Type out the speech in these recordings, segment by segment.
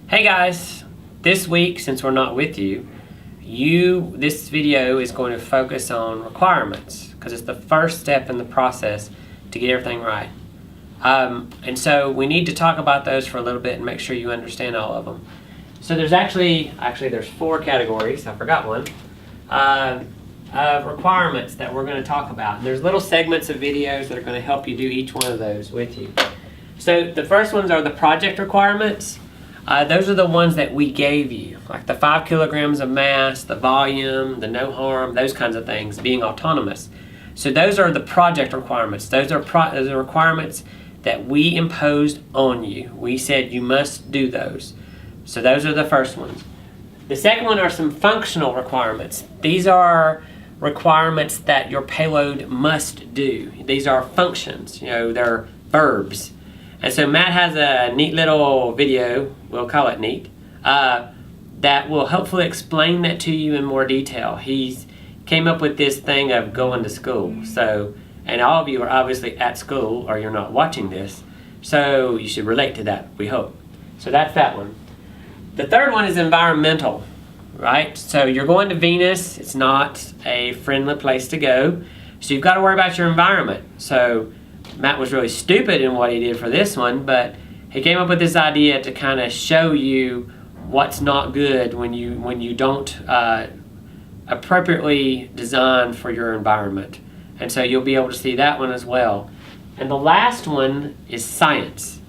Hey guys, this week, since we're not with you, this video is going to focus on requirements because it's the first step in the process to get everything right. And so we need to talk about those for a little bit and make sure you understand all of them. So there's actually there's 4 categories, I forgot one, of requirements that we're going to talk about. And there's little segments of videos that are going to help you do each one of those with you. So the first ones are the project requirements. Those are the ones that we gave you, like the 5 kilograms of mass, the volume, the no harm, those kinds of things, being autonomous. So those are the project requirements. Those are requirements that we imposed on you. We said you must do those. So those are the first ones. The second one are some functional requirements. These are requirements that your payload must do. These are functions, they're verbs. And so Matt has a neat little video, we'll call it neat, that will hopefully explain that to you in more detail. He's came up with this thing of going to school. So, and all of you are obviously at school or you're not watching this, so you should relate to that, we hope. So that's that one. The third one is environmental, right? So you're going to Venus, it's not a friendly place to go, so you've got to worry about your environment. So Matt was really stupid in what he did for this one, but he came up with this idea to kind of show you what's not good when you don't appropriately design for your environment. And so you'll be able to see that one as well. And the last one is science.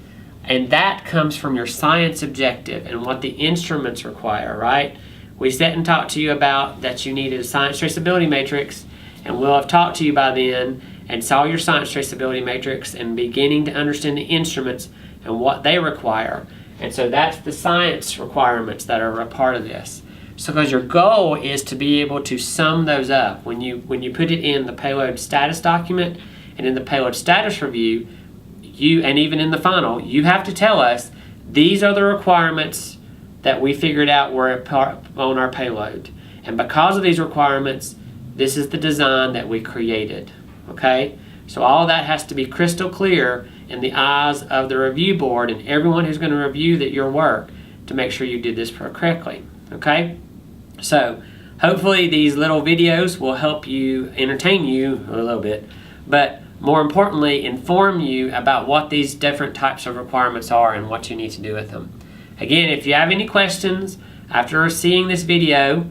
And that comes from your science objective and what the instruments require, right? We sat and talked to you about that you needed a science traceability matrix, and we'll have talked to you by then and saw your science traceability matrix and beginning to understand the instruments and what they require. And so that's the science requirements that are a part of this. So because your goal is to be able to sum those up. When you put it in the payload status document and in the payload status review, and even in the final, you have to tell us these are the requirements that we figured out were on our payload. And because of these requirements, this is the design that we created. Okay? So all that has to be crystal clear in the eyes of the review board and everyone who's going to review your work to make sure you did this correctly. Okay? So hopefully these little videos will help you, entertain you a little bit, but more importantly, inform you about what these different types of requirements are and what you need to do with them. Again, if you have any questions after seeing this video,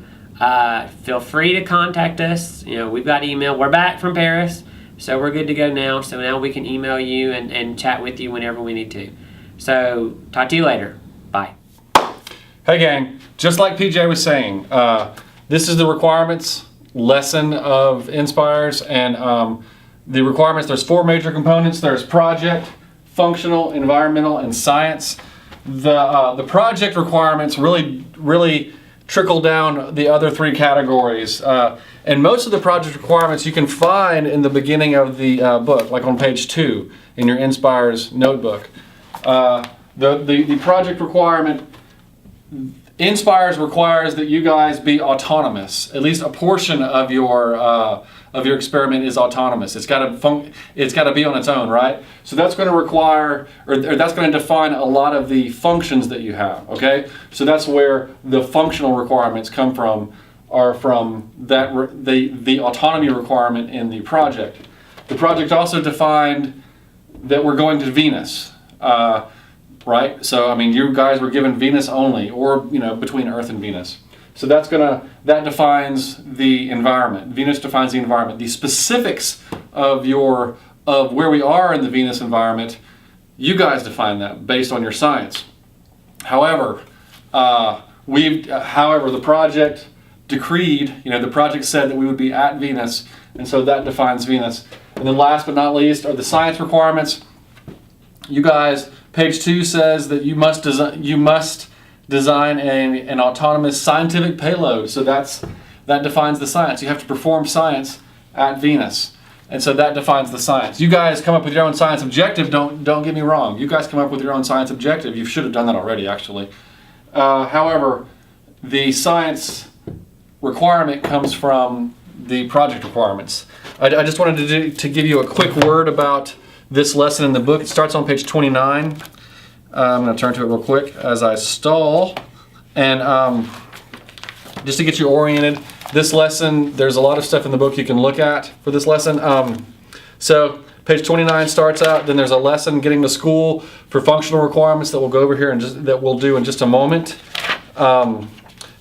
feel free to contact us. We've got email. We're back from Paris, so we're good to go now. So now we can email you and chat with you whenever we need to. So talk to you later. Bye. Hey gang, just like PJ was saying, this is the requirements lesson of InSPIRESS, and the requirements, there's 4 major components. There's project, functional, environmental, and science. The project requirements really trickle down the other 3 categories. And most of the project requirements you can find in the beginning of the book, like on page 2 in your InSPIRESS notebook. The project requirement, InSPIRESS requires that you guys be autonomous. At least a portion of your experiment is autonomous. It's got to be on its own, right? So that's going to require, or that's going to define a lot of the functions that you have. Okay, so that's where the functional requirements come from, are from the autonomy requirement in the project. The project also defined that we're going to Venus. Right? So, I mean, you guys were given Venus only, or, between Earth and Venus. So that defines the environment. Venus defines the environment. The specifics of where we are in the Venus environment, you guys define that based on your science. However, the project decreed, the project said that we would be at Venus, and so that defines Venus. And then last but not least are the science requirements. You guys, page 2 says that you must design an autonomous scientific payload. So that defines the science. You have to perform science at Venus, and so that defines the science. You guys come up with your own science objective. Don't get me wrong. You guys come up with your own science objective. You should have done that already, actually. However, the science requirement comes from the project requirements. I just wanted to give you a quick word about this lesson in the book. It starts on page 29. I'm going to turn to it real quick as I stall. And just to get you oriented, this lesson, there's a lot of stuff in the book you can look at for this lesson. So page 29 starts out, then there's a lesson getting to school for functional requirements that we'll go over here and that we'll do in just a moment.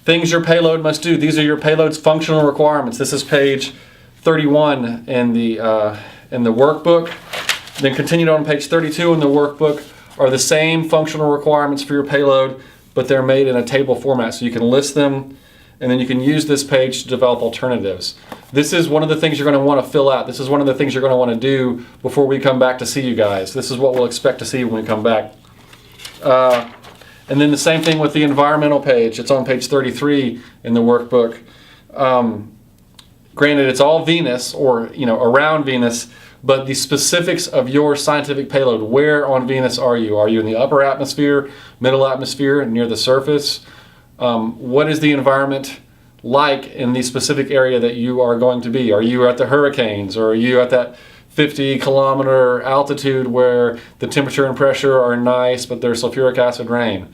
Things your payload must do. These are your payload's functional requirements. This is page 31 in the workbook. Then continued on page 32 in the workbook are the same functional requirements for your payload, but they're made in a table format. So you can list them, and then you can use this page to develop alternatives. This is one of the things you're going to want to fill out. This is one of the things you're going to want to do before we come back to see you guys. This is what we'll expect to see when we come back. And then the same thing with the environmental page. It's on page 33 in the workbook. Granted, it's all Venus, or around Venus, but the specifics of your scientific payload. Where on Venus are you? Are you in the upper atmosphere, middle atmosphere, near the surface? What is the environment like in the specific area that you are going to be? Are you at the hurricanes, or are you at that 50-kilometer altitude where the temperature and pressure are nice, but there's sulfuric acid rain?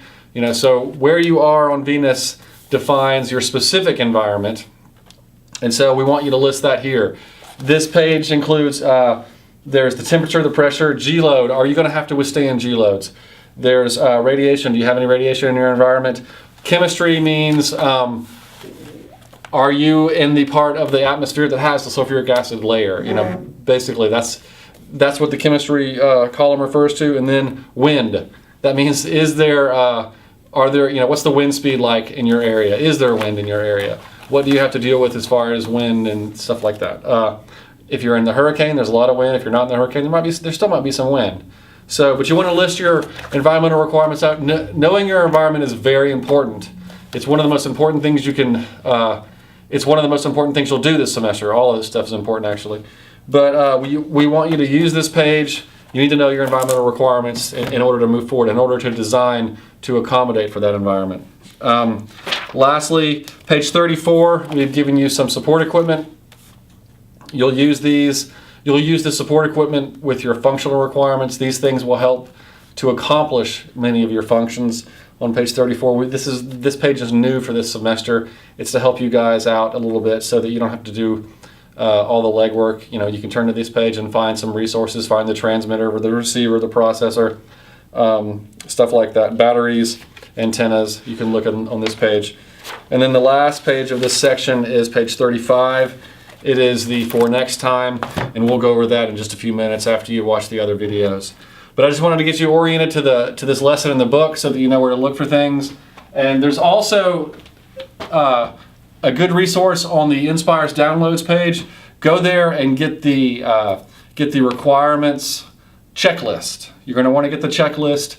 So where you are on Venus defines your specific environment, and so we want you to list that here. This page includes, there's the temperature, the pressure, G-load. Are you going to have to withstand G-loads? There's radiation. Do you have any radiation in your environment? Chemistry means, are you in the part of the atmosphere that has the sulfuric acid layer? Basically that's what the chemistry column refers to. And then wind. That means, is there, what's the wind speed like in your area? Is there wind in your area? What do you have to deal with as far as wind and stuff like that? If you're in the hurricane, there's a lot of wind. If you're not in the hurricane, there still might be some wind. So, but you want to list your environmental requirements out. Knowing your environment is very important. It's one of the most important things you can. It's one of the most important things you'll do this semester. All of this stuff is important, actually. But we want you to use this page. You need to know your environmental requirements in order to move forward, in order to design to accommodate for that environment. Lastly, page 34, we've given you some support equipment. You'll use these. You'll use the support equipment with your functional requirements. These things will help to accomplish many of your functions. On page 34, this page is new for this semester. It's to help you guys out a little bit so that you don't have to do all the legwork. You can turn to this page and find some resources, find the transmitter or the receiver, the processor, stuff like that, batteries, antennas. You can look on this page. And then the last page of this section is page 35. It is the for next time, and we'll go over that in just a few minutes after you watch the other videos. But I just wanted to get you oriented to this lesson in the book so that you know where to look for things. And there's also a good resource on the InSPIRESS downloads page. Go there and get the requirements checklist. You're going to want to get the checklist.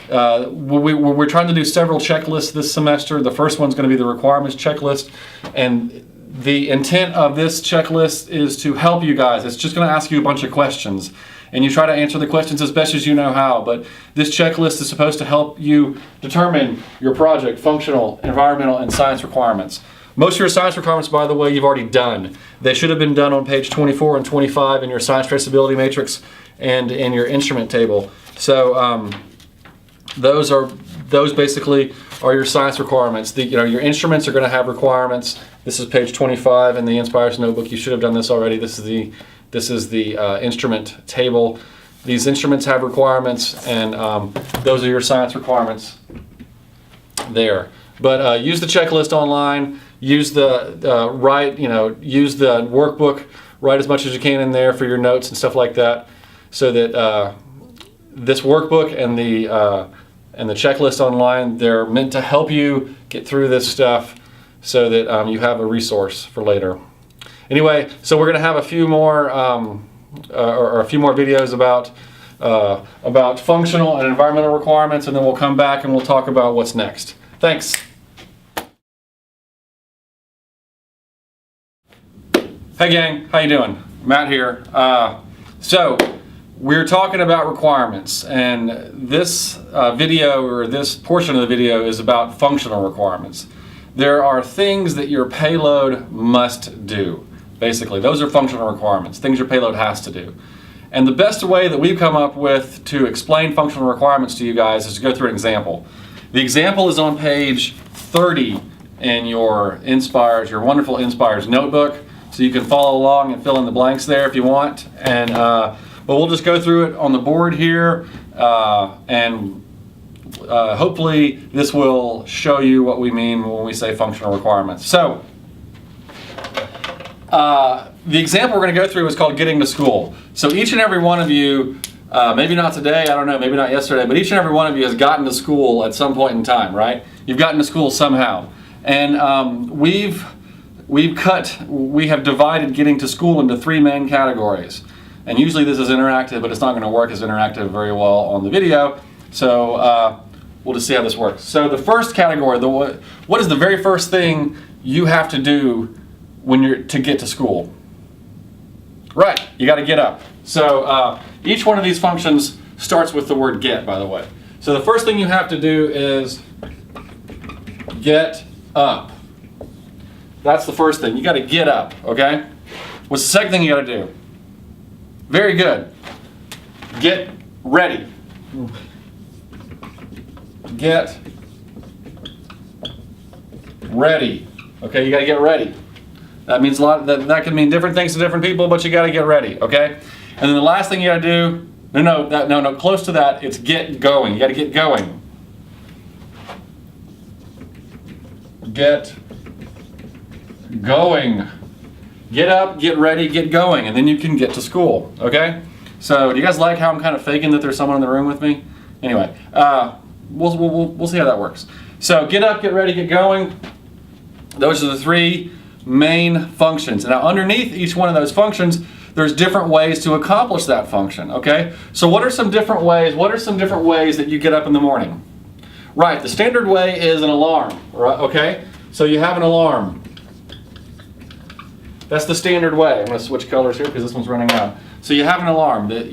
We're trying to do several checklists this semester. The first one's going to be the requirements checklist, and the intent of this checklist is to help you guys. It's just going to ask you a bunch of questions, and you try to answer the questions as best as you know how. But this checklist is supposed to help you determine your project functional, environmental, and science requirements. Most of your science requirements, by the way, you've already done. They should have been done on page 24 and 25 in your science traceability matrix and in your instrument table. So those basically are your science requirements. Your instruments are going to have requirements. This is page 25 in the InSPIRESS notebook. You should have done this already. This is the instrument table. These instruments have requirements, and those are your science requirements there. But use the checklist online. Use the use the workbook. Write as much as you can in there for your notes and stuff like that, so that this workbook and the checklist online, they're meant to help you get through this stuff so that you have a resource for later. Anyway, so we're going to have a few more videos about functional and environmental requirements, and then we'll come back and we'll talk about what's next. Thanks. Hey gang, how you doing? Matt here. So we're talking about requirements, and this video, or this portion of the video, is about functional requirements. There are things that your payload must do. Basically, those are functional requirements, things your payload has to do. And the best way that we've come up with to explain functional requirements to you guys is to go through an example. The example is on page 30 in your InSPIRESS, your wonderful InSPIRESS notebook, so you can follow along and fill in the blanks there if you want. And but we'll just go through it on the board here, and hopefully this will show you what we mean when we say functional requirements. So the example we're going to go through is called getting to school. So each and every one of you, maybe not today, I don't know, maybe not yesterday, but each and every one of you has gotten to school at some point in time, right? You've gotten to school somehow. And we have divided getting to school into 3 main categories. And usually this is interactive, but it's not going to work as interactive very well on the video. So we'll just see how this works. So the first category, what is the very first thing you have to do to get to school? Right, you got to get up. So each one of these functions starts with the word get, by the way. So the first thing you have to do is get up. That's the first thing. You got to get up, okay? What's the second thing you got to do? Very good. Get ready. Get ready. Okay, you got to get ready. That means a lot. That can mean different things to different people, but you got to get ready. Okay. And then the last thing you got to do. No. Close to that. It's get going. You got to get going. Get going. Get up, get ready, get going, and then you can get to school, okay? So do you guys like how I'm kind of faking that there's someone in the room with me? Anyway, we'll see how that works. So get up, get ready, get going. Those are the 3 main functions. Now underneath each one of those functions, there's different ways to accomplish that function, okay? So what are some different ways that you get up in the morning? Right, the standard way is an alarm, right? Okay? So you have an alarm. That's the standard way. I'm going to switch colors here because this one's running out. So you have an alarm that,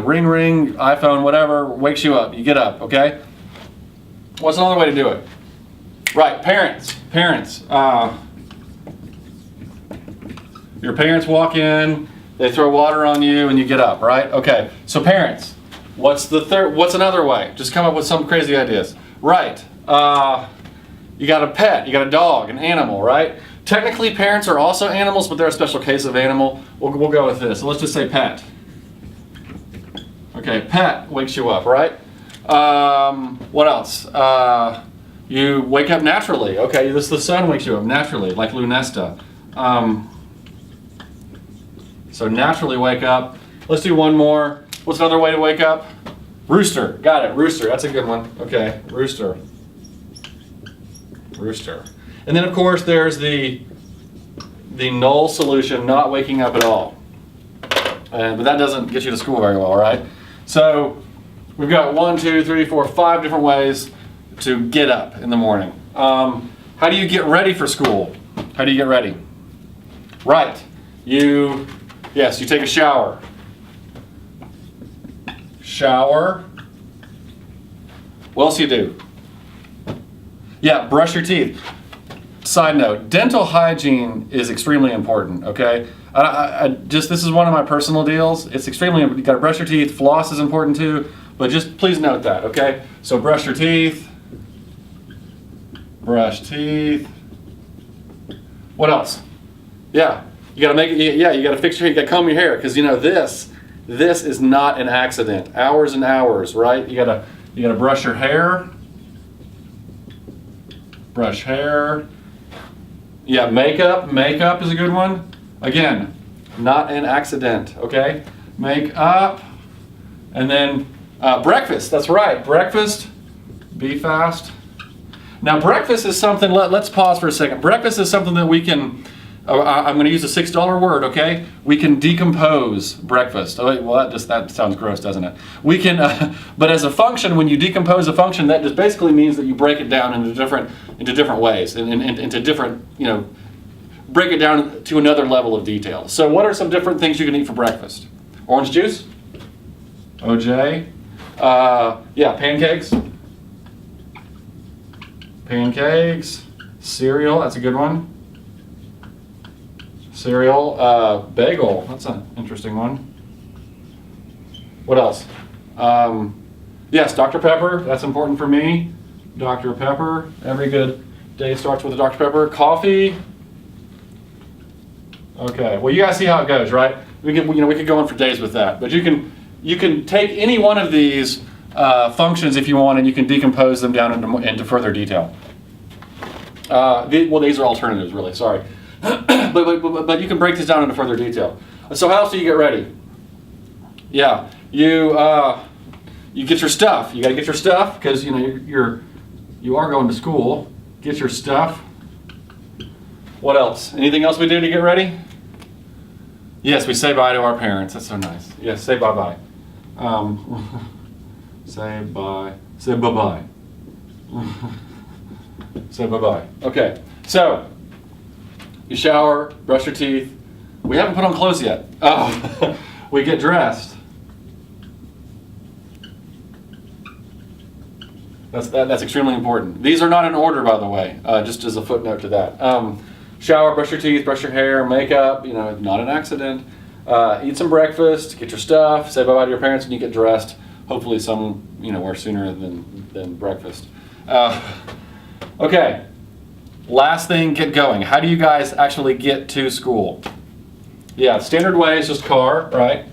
ring, ring, iPhone, whatever, wakes you up. You get up, okay? What's another way to do it? Right, parents. Your parents walk in, they throw water on you, and you get up, right? Okay, so parents. What's another way? Just come up with some crazy ideas. Right, you got a pet, you got a dog, an animal, right? Technically, parents are also animals, but they're a special case of animal. We'll go with this. So let's just say pet. Okay, pet wakes you up, right? What else? You wake up naturally. Okay, the sun wakes you up naturally, like Lunesta. So naturally wake up. Let's do one more. What's another way to wake up? Rooster. Got it, rooster. That's a good one. Okay, rooster. Rooster. And then of course there's the null solution, not waking up at all. But that doesn't get you to school very well, right? So we've got 1, 2, 3, 4, 5 different ways to get up in the morning. How do you get ready for school? How do you get ready? Right. You take a shower. Shower. What else do you do? Yeah, brush your teeth. Side note, dental hygiene is extremely important, okay? This is one of my personal deals. It's extremely important. You gotta brush your teeth. Floss is important too, but just please note that, okay? So brush your teeth. Brush teeth. What else? Yeah, you gotta you gotta fix your hair, you gotta comb your hair, because this is not an accident. Hours and hours, right? You gotta brush your hair. Brush hair. Yeah, makeup. Makeup is a good one. Again, not an accident, okay? Makeup. And then breakfast, that's right. Breakfast, be fast. Now breakfast is something, let's pause for a second. Breakfast is something that we can, I'm going to use a $6 word, okay? We can decompose breakfast. Oh, wait, well, that sounds gross, doesn't it? We can, but as a function, when you decompose a function, that just basically means that you break it down into different ways, into different, break it down to another level of detail. So what are some different things you can eat for breakfast? Orange juice? OJ? Yeah, pancakes? Pancakes. Cereal, that's a good one. Cereal, bagel, that's an interesting one. What else? Yes, Dr. Pepper, that's important for me. Dr. Pepper, every good day starts with a Dr. Pepper. Coffee. Okay, well you guys see how it goes, right? We could go on for days with that, but you can take any one of these functions if you want, and you can decompose them down into further detail. Well, these are alternatives, really. Sorry, but you can break this down into further detail. So how else do you get ready? Yeah, you get your stuff. You got to get your stuff because you are going to school. Get your stuff. What else? Anything else we do to get ready? Yes, we say bye to our parents. That's so nice. Yes, say bye-bye. Say bye. Say bye-bye. Say bye-bye. Okay, so you shower, brush your teeth. We haven't put on clothes yet. Oh, we get dressed. That's extremely important. These are not in order, by the way, just as a footnote to that. Shower, brush your teeth, brush your hair, makeup, not an accident. Eat some breakfast, get your stuff, say bye-bye to your parents, and you get dressed. Hopefully somewhere sooner than breakfast. Okay, last thing, get going. How do you guys actually get to school? Yeah, standard way is just car, right?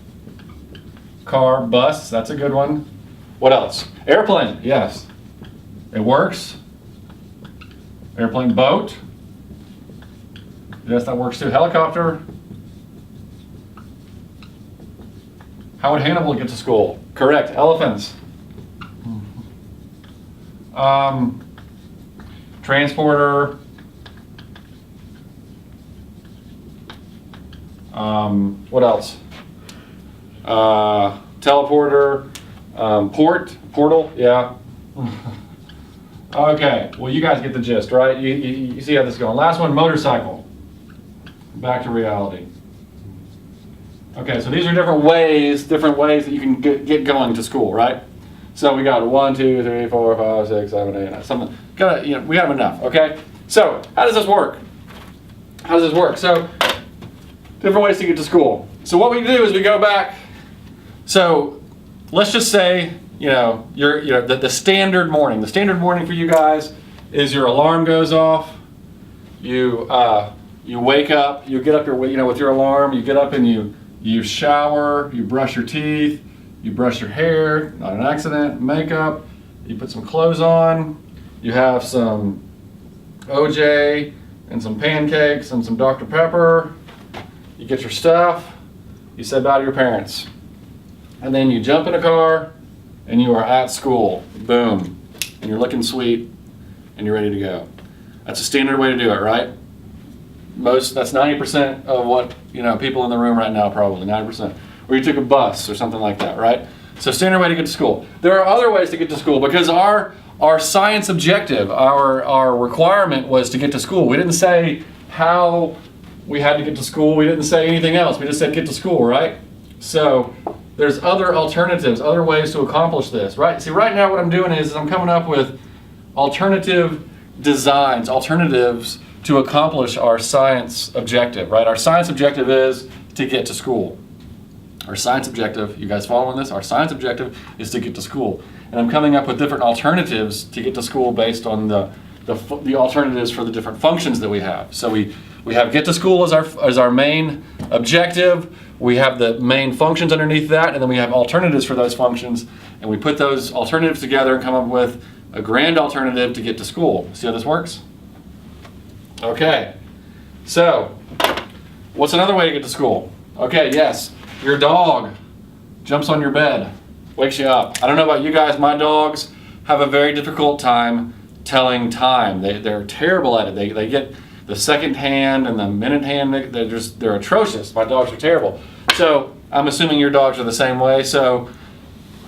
Car, bus, that's a good one. What else? Airplane, yes. It works. Airplane, boat. Yes, that works too. Helicopter. How would Hannibal get to school? Correct. Elephants. Transporter. What else? Teleporter. Portal. Yeah. Okay. Well, you guys get the gist, right? You see how this is going. Last one, motorcycle. Back to reality. Okay, so these are different ways that you can get going to school, right? So we got 1, 2, 3, 4, 5, 6, 7, 8, 9, something. We have enough, okay? So how does this work? So different ways to get to school. So what we do is we go back. So let's just say the standard morning. The standard morning for you guys is your alarm goes off. You wake up. You get up with your alarm. You get up and you shower. You brush your teeth. You brush your hair. Not an accident. Makeup. You put some clothes on. You have some OJ and some pancakes and some Dr. Pepper. You get your stuff. You say bye to your parents. And then you jump in a car and you are at school. Boom. And you're looking sweet and you're ready to go. That's a standard way to do it, right? That's 90% of what people in the room right now, probably 90%. Or you took a bus or something like that, right? So standard way to get to school. There are other ways to get to school because our science objective, our requirement was to get to school. We didn't say how we had to get to school. We didn't say anything else. We just said get to school, right? So there's other alternatives, other ways to accomplish this, right? See, right now what I'm doing is I'm coming up with alternative designs, alternatives to accomplish our science objective, right? Our science objective is to get to school. Our science objective, you guys following this? Our science objective is to get to school. And I'm coming up with different alternatives to get to school based on the alternatives for the different functions that we have. So we have get to school as our main objective. We have the main functions underneath that, and then we have alternatives for those functions, and we put those alternatives together and come up with a grand alternative to get to school. See how this works? Okay, so what's another way to get to school? Okay, yes, your dog jumps on your bed, wakes you up. I don't know about you guys, my dogs have a very difficult time telling time. They're terrible at it. They get the second hand and the minute hand, they're atrocious. My dogs are terrible. So I'm assuming your dogs are the same way. So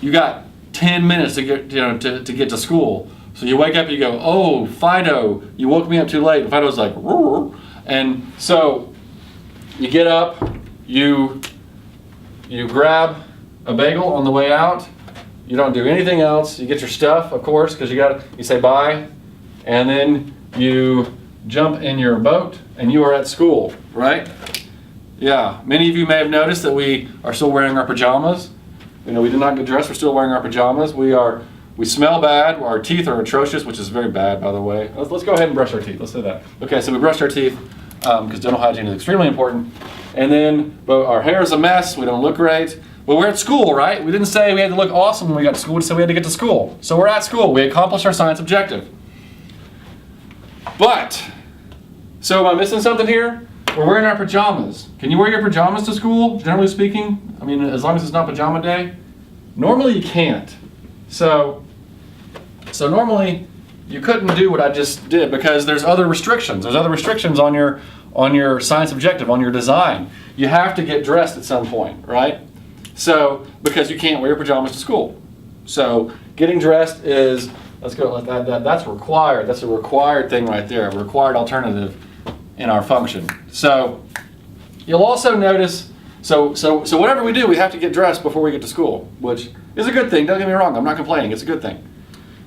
you got 10 minutes to get to get to school. So you wake up and you go, oh, Fido, you woke me up too late. And Fido's like, roar. And so you get up, you grab a bagel on the way out. You don't do anything else. You get your stuff, of course, because you say bye, and then you jump in your boat and you are at school, right? Yeah, many of you may have noticed that we are still wearing our pajamas. You know, we did not get dressed. We're still wearing our pajamas. We smell bad. Our teeth are atrocious, which is very bad, by the way. Let's go ahead and brush our teeth. Let's do that. Okay, so we brushed our teeth because dental hygiene is extremely important. And then, but our hair is a mess. We don't look great. Well, we're at school, right? We didn't say we had to look awesome when we got to school. We said we had to get to school. So we're at school. We accomplished our science objective. But, so am I missing something here? We're wearing our pajamas. Can you wear your pajamas to school, generally speaking? I mean, as long as it's not pajama day? Normally you can't. So normally you couldn't do what I just did because there's other restrictions. There's other restrictions on your science objective, on your design. You have to get dressed at some point, right? So, because you can't wear your pajamas to school. So getting dressed is, let's go, that's required. That's a required thing right there, a required alternative in our function. So you'll also notice, so whatever we do, we have to get dressed before we get to school, which is a good thing. Don't get me wrong, I'm not complaining, it's a good thing.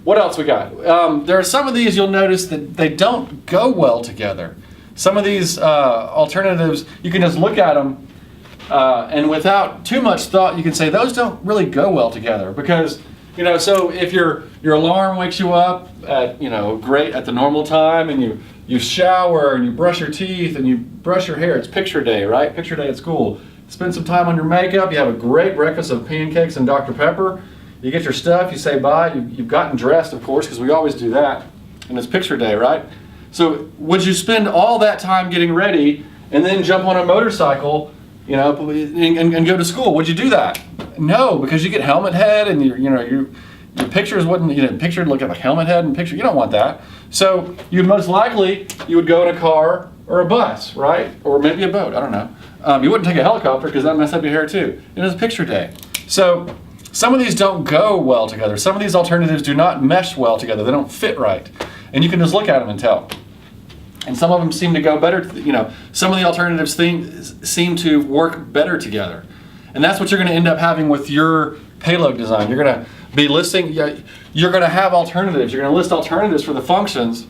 What else we got? There are some of these you'll notice that they don't go well together. Some of these alternatives, you can just look at them and without too much thought, you can say those don't really go well together because, you know, so if your alarm wakes you up at, you know, great at the normal time and you shower and you brush your teeth and you brush your hair, it's picture day, right? Picture day at school. Spend some time on your makeup, you have a great breakfast of pancakes and Dr. Pepper, you get your stuff, you say bye, you've gotten dressed, of course, because we always do that, and it's picture day, right? So would you spend all that time getting ready and then jump on a motorcycle, you know, and go to school? Would you do that? No, because you get helmet head and your pictures wouldn't, picture look at like helmet head and picture, you don't want that. So you'd most likely, you would go in a car or a bus, right? Or maybe a boat, I don't know. You wouldn't take a helicopter because that'd mess up your hair too. It is picture day. So some of these don't go well together. Some of these alternatives do not mesh well together. They don't fit right. And you can just look at them and tell. And some of them seem to go better, some of the alternatives seem to work better together. And that's what you're going to end up having with your payload design. You're going to be listing, you're going to have alternatives. You're going to list alternatives for the functions.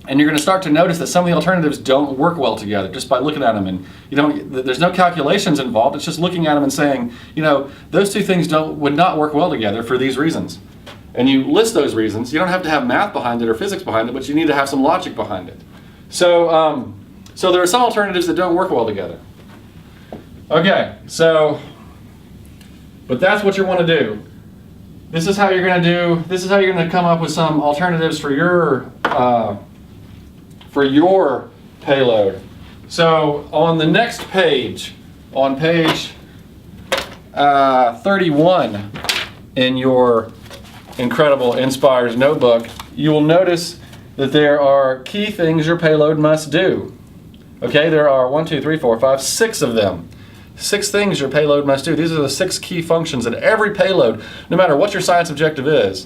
And you're going to start to notice that some of the alternatives don't work well together just by looking at them. And there's no calculations involved. It's just looking at them and saying, those two things would not work well together for these reasons. And you list those reasons. You don't have to have math behind it or physics behind it, but you need to have some logic behind it. So there are some alternatives that don't work well together. Okay, but that's what you want to do. This is how you're going to come up with some alternatives for your payload. So on the next page, on page 31 in your incredible InSPIRESS notebook, you will notice that there are key things your payload must do. Okay, there are 6 of them. 6 things your payload must do. These are the 6 key functions that every payload, no matter what your science objective is,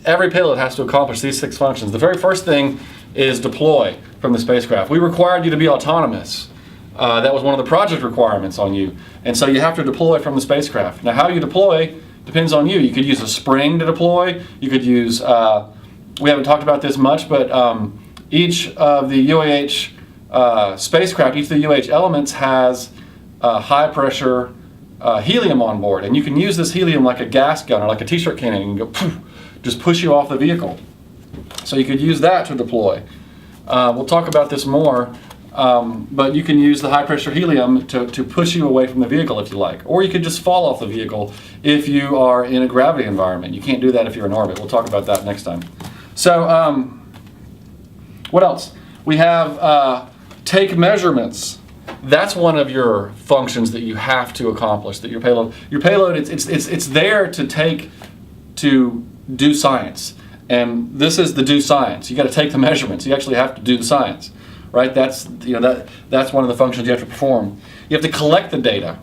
every payload has to accomplish these 6 functions. The very first thing is deploy from the spacecraft. We required you to be autonomous. That was one of the project requirements on you. And so you have to deploy from the spacecraft. Now how you deploy depends on you. You could use a spring to deploy. You could use, we haven't talked about this much, but each of the UAH spacecraft, each of the UAH elements has high pressure helium on board. And you can use this helium like a gas gun or like a t-shirt cannon and go poof, just push you off the vehicle. So you could use that to deploy. We'll talk about this more, but you can use the high pressure helium to push you away from the vehicle if you like. Or you could just fall off the vehicle if you are in a gravity environment. You can't do that if you're in orbit. We'll talk about that next time. So what else? We have take measurements. That's one of your functions that you have to accomplish, that your payload, it's there to do science. And this is the do science. You got to take the measurements. You actually have to do the science, right? That's one of the functions you have to perform. You have to collect the data.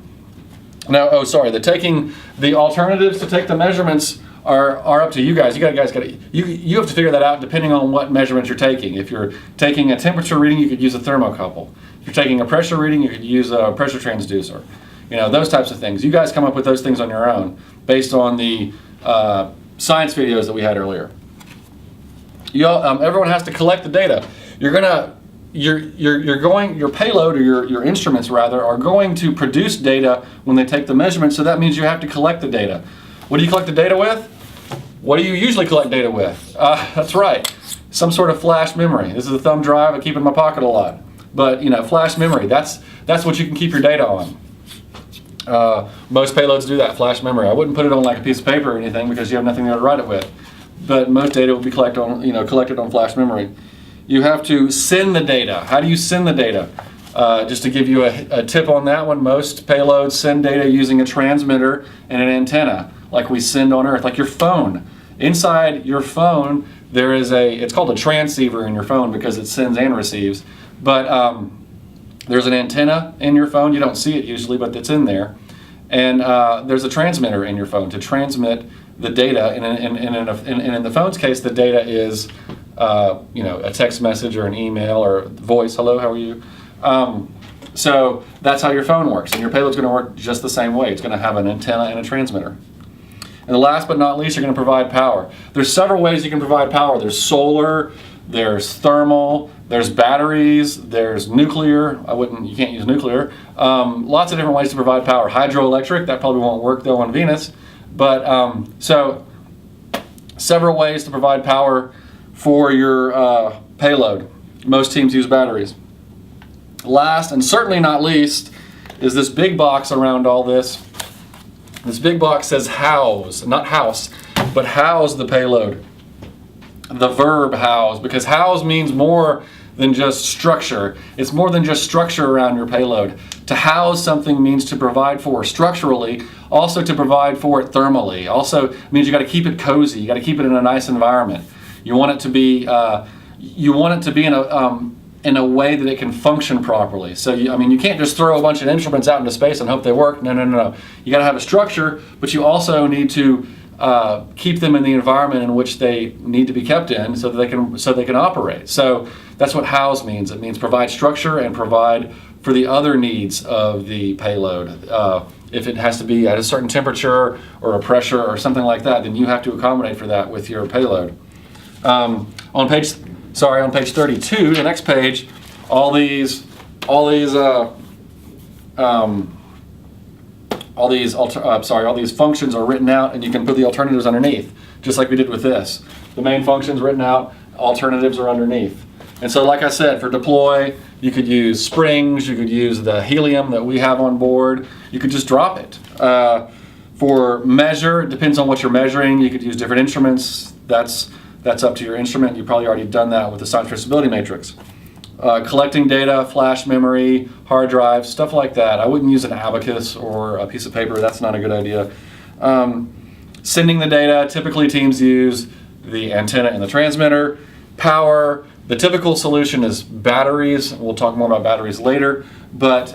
Now, the alternatives to take the measurements are up to you guys. You have to figure that out depending on what measurements you're taking. If you're taking a temperature reading, you could use a thermocouple. If you're taking a pressure reading, you could use a pressure transducer. Those types of things. You guys come up with those things on your own based on the science videos that we had earlier. Everyone has to collect the data. You're gonna your payload, or your instruments rather, are going to produce data when they take the measurement, so that means you have to collect the data. What do you collect the data with? What do you usually collect data with? That's right, some sort of flash memory. This is a thumb drive I keep in my pocket a lot. But flash memory, that's what you can keep your data on. Most payloads do that, flash memory. I wouldn't put it on like a piece of paper or anything because you have nothing there to write it with. But most data will be collected on flash memory. You have to send the data. How do you send the data? Just to give you a tip on that one, most payloads send data using a transmitter and an antenna, like we send on Earth, like your phone. Inside your phone, there is it's called a transceiver in your phone because it sends and receives. But there's an antenna in your phone. You don't see it usually, but it's in there. And there's a transmitter in your phone to transmit the data. And in the phone's case, the data is a text message or an email or voice. Hello, how are you? So that's how your phone works. And your payload's going to work just the same way. It's going to have an antenna and a transmitter. And last but not least, you're going to provide power. There's several ways you can provide power. There's solar, there's thermal, there's batteries, there's nuclear. You can't use nuclear. Lots of different ways to provide power. Hydroelectric, that probably won't work though on Venus. But so several ways to provide power for your payload. Most teams use batteries. Last and certainly not least is this big box around all this. This big box says house, not house, but house the payload. The verb house, because house means more than just structure. It's more than just structure around your payload. To house something means to provide for structurally, also to provide for it thermally. Also means you got to keep it cozy. You got to keep it in a nice environment. You want it to be in a way that it can function properly. So you can't just throw a bunch of instruments out into space and hope they work. No. You got to have a structure, but you also need to keep them in the environment in which they need to be kept in, so that they can operate. So that's what house means. It means provide structure and provide for the other needs of the payload. If it has to be at a certain temperature or a pressure or something like that, then you have to accommodate for that with your payload. On page 32, the next page, all these functions are written out, and you can put the alternatives underneath, just like we did with this. The main function's written out, alternatives are underneath. And so, like I said, for deploy, you could use springs, you could use the helium that we have on board, you could just drop it. For measure, it depends on what you're measuring. You could use different instruments. That's up to your instrument. You've probably already done that with the science traceability matrix. Collecting data, flash memory, hard drive, stuff like that. I wouldn't use an abacus or a piece of paper. That's not a good idea. Sending the data, typically teams use the antenna and the transmitter. Power, the typical solution is batteries. We'll talk more about batteries later, but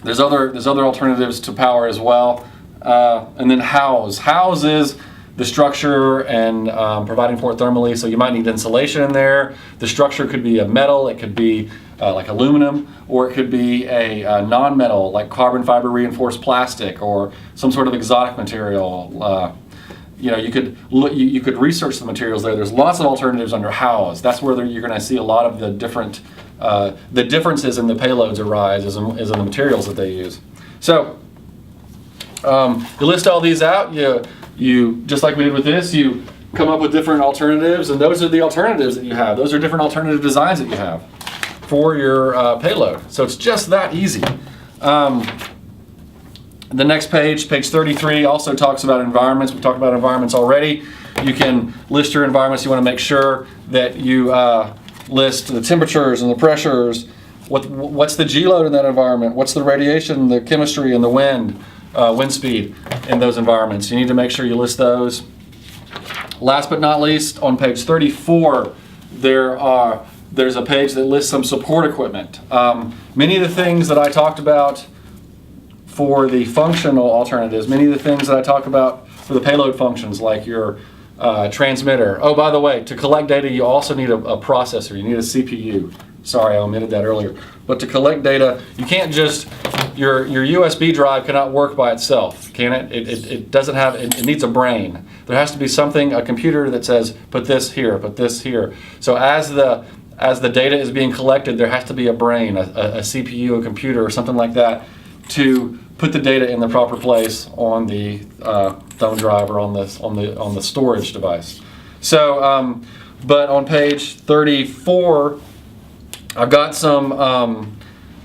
there's other alternatives to power as well. And then house. House is the structure and providing for it thermally, so you might need insulation in there. The structure could be a metal, it could be like aluminum, or it could be a non-metal like carbon fiber reinforced plastic or some sort of exotic material. You could research the materials there. There's lots of alternatives under house. That's where you're going to see a lot of the differences in the payloads arise is in the materials that they use. So you list all these out. You just like we did with this, you come up with different alternatives, and those are the alternatives that you have. Those are different alternative designs that you have for your payload. So it's just that easy. The next page, page 33, also talks about environments. We talked about environments already. You can list your environments. You want to make sure that you list the temperatures and the pressures. What's the G load in that environment? What's the radiation, the chemistry, and the wind speed in those environments? You need to make sure you list those. Last but not least, on page 34, there's a page that lists some support equipment. Many of the things that I talked about for the functional alternatives, many of the things that I talk about for the payload functions, like your transmitter. Oh, by the way, to collect data, you also need a processor. You need a CPU. Sorry, I omitted that earlier. But to collect data, you can't just, your USB drive cannot work by itself, can it? It doesn't have, it needs a brain. There has to be something, a computer that says, put this here, put this here. So as as the data is being collected, there has to be a brain, a CPU, a computer, or something like that, to put the data in the proper place on the thumb drive or on the storage device. So, but on page 34, I've got some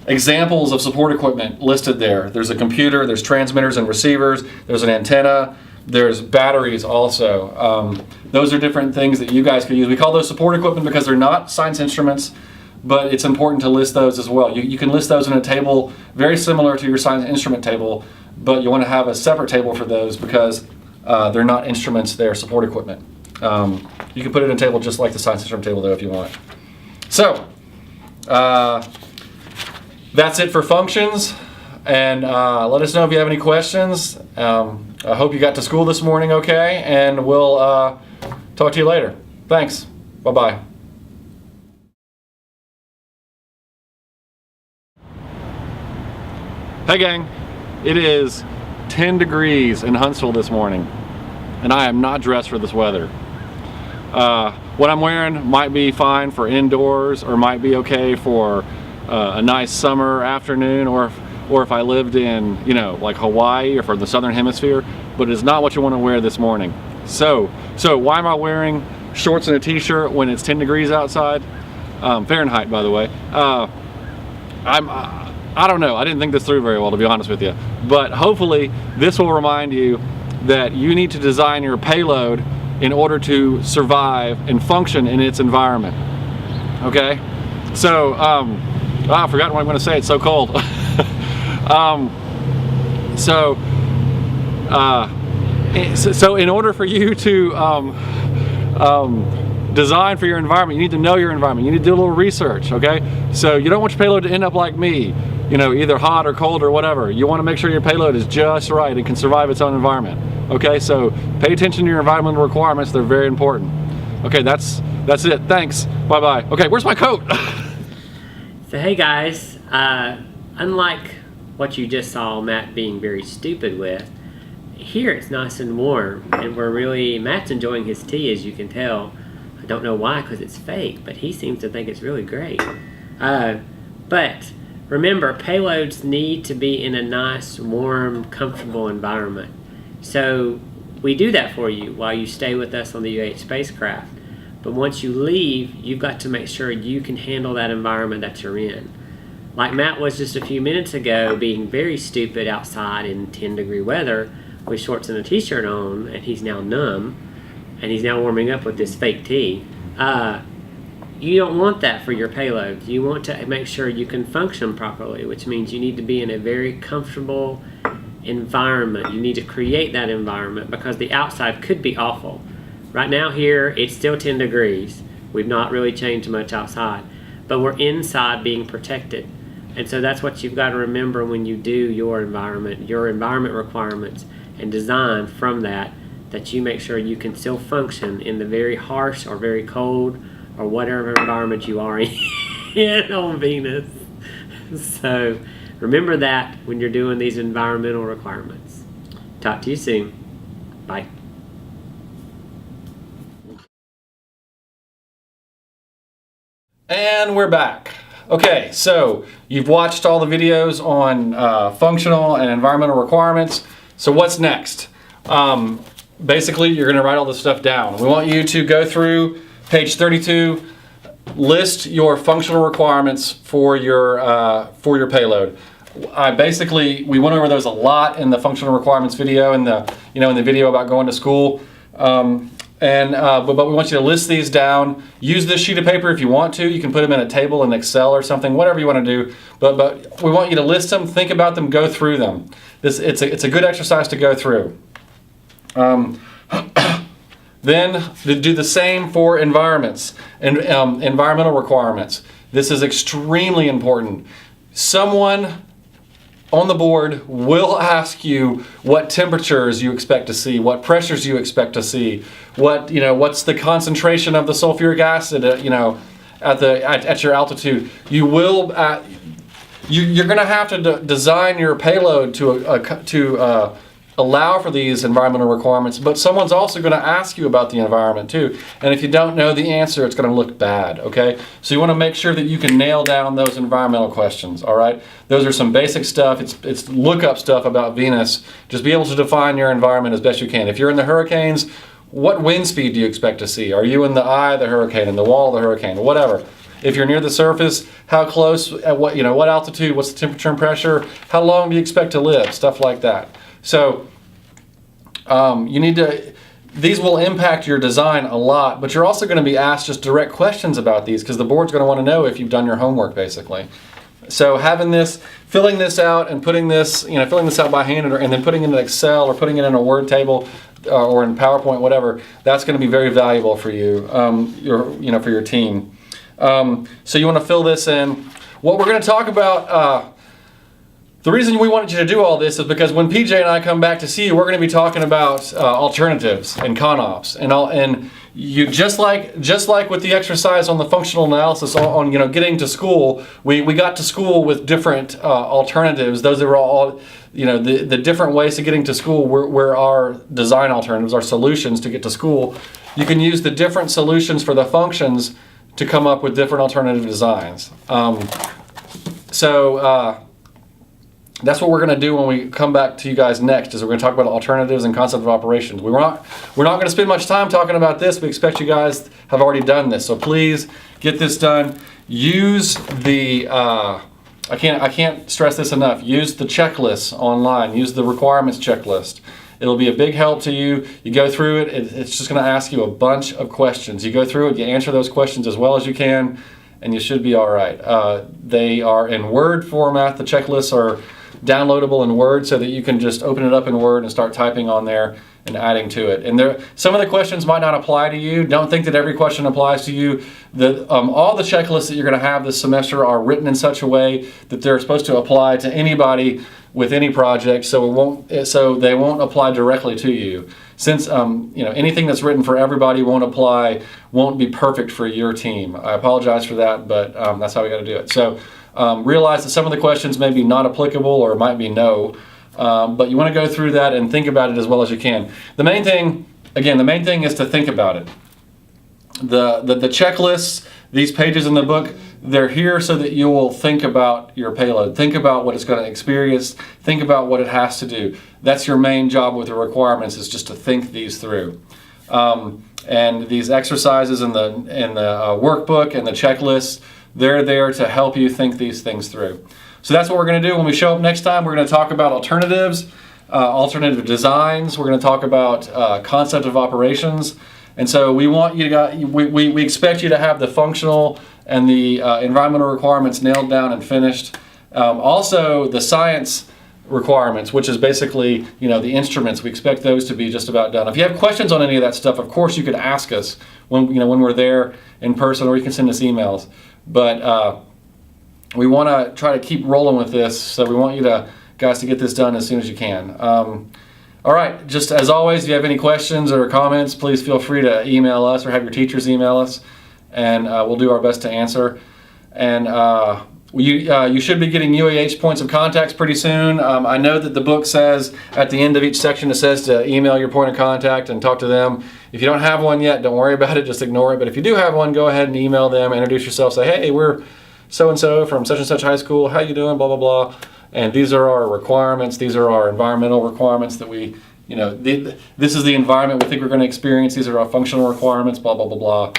examples of support equipment listed there. There's a computer, there's transmitters and receivers, there's an antenna, there's batteries also. Those are different things that you guys could use. We call those support equipment because they're not science instruments, but it's important to list those as well. You can list those in a table very similar to your science instrument table, but you want to have a separate table for those because they're not instruments, they're support equipment. You can put it in a table just like the science instrument table though if you want. So, that's it for functions, and let us know if you have any questions. I hope you got to school this morning okay, and we'll talk to you later. Thanks. Bye-bye. Hey gang, it is 10 degrees in Huntsville this morning, and I am not dressed for this weather. What I'm wearing might be fine for indoors, or might be okay for a nice summer afternoon, or if I lived in, you know, like Hawaii or for the southern hemisphere, but it's not what you want to wear this morning. So why am I wearing shorts and a t-shirt when it's 10 degrees outside? Fahrenheit, by the way. I don't know, I didn't think this through very well, to be honest with you, but hopefully this will remind you that you need to design your payload in order to survive and function in its environment. Okay? So, I forgot what I'm going to say, it's so cold. So in order for you to design for your environment, you need to know your environment. You need to do a little research, okay? So you don't want your payload to end up like me, you know, either hot or cold or whatever. You want to make sure your payload is just right and can survive its own environment. Okay, so pay attention to your environmental requirements. They're very important. Okay, that's it. Thanks. Bye-bye. Okay, where's my coat? So hey guys, unlike what you just saw Matt being very stupid with, here it's nice and warm, and Matt's enjoying his tea, as you can tell. I don't know why, because it's fake, but he seems to think it's really great. But remember, payloads need to be in a nice, warm, comfortable environment. So we do that for you while you stay with us on the UH spacecraft. But once you leave, you've got to make sure you can handle that environment that you're in. Like Matt was just a few minutes ago being very stupid outside in 10-degree weather with shorts and a t-shirt on, and he's now numb, and he's now warming up with this fake tea. You don't want that for your payload. You want to make sure you can function properly, which means you need to be in a very comfortable environment. You need to create that environment because the outside could be awful. Right now here, it's still 10 degrees. We've not really changed much outside, but we're inside being protected. And so that's what you've got to remember when you do your environment requirements, and design from that you make sure you can still function in the very harsh or very cold or whatever environment you are in on Venus. So remember that when you're doing these environmental requirements. Talk to you soon. Bye. And we're back. Okay, so you've watched all the videos on functional and environmental requirements. So what's next? Basically, you're going to write all this stuff down. We want you to go through page 32, list your functional requirements for your payload. We went over those a lot in the functional requirements video and in the video about going to school. But we want you to list these down. Use this sheet of paper if you want to. You can put them in a table in Excel or something, whatever you want to do. But we want you to list them, think about them, go through them. It's a good exercise to go through. Then do the same for environments and environmental requirements. This is extremely important. Someone on the board will ask you what temperatures you expect to see, what pressures you expect to see, what's the concentration of the sulfuric acid, at your altitude. You're going to have to design your payload to allow for these environmental requirements, but someone's also going to ask you about the environment too. And if you don't know the answer, it's going to look bad, okay? So you want to make sure that you can nail down those environmental questions, all right? Those are some basic stuff. It's lookup stuff about Venus. Just be able to define your environment as best you can. If you're in the hurricanes, what wind speed do you expect to see? Are you in the eye of the hurricane, in the wall of the hurricane, whatever? If you're near the surface, how close, at what altitude, what's the temperature and pressure, how long do you expect to live, stuff like that. So you need to, these will impact your design a lot, but you're also going to be asked just direct questions about these because the board's going to want to know if you've done your homework, basically. So having this, filling this out and putting this, filling this out by hand and then putting it in Excel or putting it in a Word table or in PowerPoint, whatever, that's going to be very valuable for you, for your team. So you want to fill this in. What we're going to talk about, the reason we wanted you to do all this is because when PJ and I come back to see you, we're going to be talking about alternatives and con-ops and you just like with the exercise on the functional analysis on getting to school, we got to school with different alternatives. Those are all the different ways of getting to school were our design alternatives, our solutions to get to school. You can use the different solutions for the functions to come up with different alternative designs. That's what we're going to do when we come back to you guys next, is we're going to talk about alternatives and concept of operations. We're not going to spend much time talking about this. We expect you guys have already done this. So please get this done. Use the, I can't stress this enough, use the checklists online. Use the requirements checklist. It'll be a big help to you. You go through it, it's just going to ask you a bunch of questions. You go through it, you answer those questions as well as you can, and you should be all right. They are in Word format. The checklists are downloadable in Word so that you can just open it up in Word and start typing on there and adding to it. And some of the questions might not apply to you. Don't think that every question applies to you. All the checklists that you're going to have this semester are written in such a way that they're supposed to apply to anybody with any project, so they won't apply directly to you. Since anything that's written for everybody won't be perfect for your team. I apologize for that, but that's how we got to do it. So realize that some of the questions may be not applicable or it might be no, but you want to go through that and think about it as well as you can. The main thing is to think about it. The checklists, these pages in the book, they're here so that you will think about your payload. Think about what it's going to experience. Think about what it has to do. That's your main job with the requirements, is just to think these through. And these exercises in the workbook and the checklists, they're there to help you think these things through. So that's what we're going to do when we show up next time. We're going to talk about alternatives, alternative designs. We're going to talk about concept of operations. And so we want you to, we expect you to have the functional and the environmental requirements nailed down and finished. Also the science requirements, which is basically the instruments. We expect those to be just about done. If you have questions on any of that stuff, of course you could ask us when we're there in person, or you can send us emails. But we want to try to keep rolling with this, so we want you guys to get this done as soon as you can. All right, just as always, if you have any questions or comments, please feel free to email us or have your teachers email us, and we'll do our best to answer. And you should be getting UAH points of contacts pretty soon. I know that the book says at the end of each section, it says to email your point of contact and talk to them. If you don't have one yet, don't worry about it, just ignore it. But if you do have one, go ahead and email them, introduce yourself, say, hey, we're so-and-so from such and such high school, how you doing, blah, blah, blah. And these are our requirements, these are our environmental requirements that we, this is the environment we think we're going to experience, these are our functional requirements, blah, blah, blah,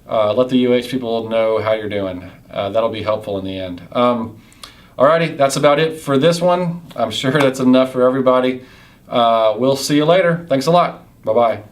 blah. Let the UH people know how you're doing. That'll be helpful in the end. Alrighty, that's about it for this one. I'm sure that's enough for everybody. We'll see you later. Thanks a lot. Bye-bye.